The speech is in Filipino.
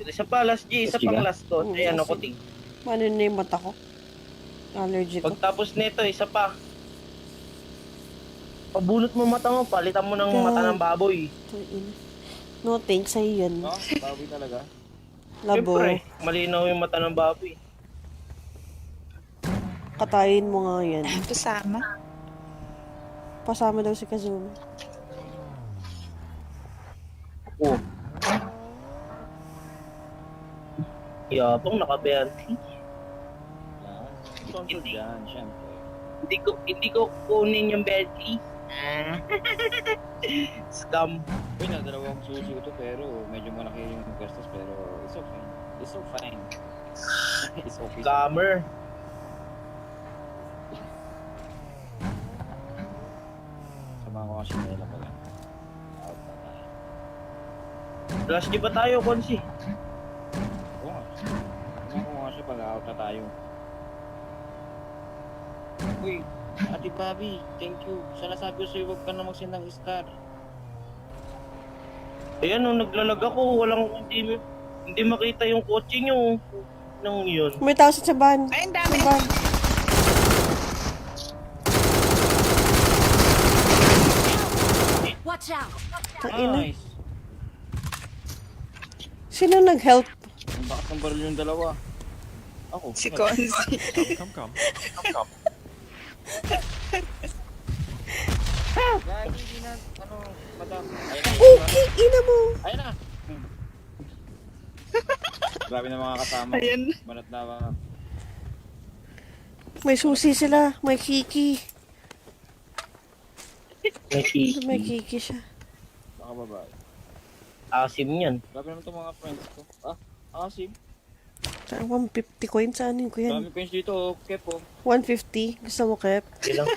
Isa pa, last G. Isa pang last ko. Ayan, ako. Paano na yung mata ko? Allergy ko. Pagtapos nito, isa pa. Pabunot mo mata mo, palitan mo ng mata ng baboy. No thanks sa'yo yan. No? Baboy talaga. Labo. Siyempre, malinaw yung mata ng baboy. Katayin mo nga yan. Kasama. Pasama daw si Kazumi. Oh. Yabang naka-20. Yan. Sponsor dyan, syempre. Hindi ko kunin yung Bentley. Scam. Uy, dalawang susi ko to pero medyo malaki yung gastos pero it's okay. It's so fine. It's okay. Scammer. Sama ko kasi nila pa lang. Out na tayo. Last G ba tayo, Konsi? Oo nga. Sama ko kasi pag out na tayo. Uy, Ate Bobby, thank you. Sana sabi ko sa'yo, huwag ka na mag-send ng star. Ayan, nung naglalag ako, hindi makita yung kotse nyo. Nang yun. May tao sa van. Ay, ang dami. Sa van. Watch out! Kaina. Nice. Sino nag-help? Ang bakas ng baril yung dalawa. Ako. Si Konzi. Come. Gagi, hindi na, madam. Ayun na. Oh, ina mo. Ayun na. Grabe na mga kasama. Ayan. Banat na mga. May susi sila. May kiki. May Naki. kiki siya. Baka babae. Asim yan. Grabe naman itong mga friends ko. Asim. Saan 150 coins? Saan ko yan? Dami coins dito, Kepo. 150. Gusto mo, Kep? Ilang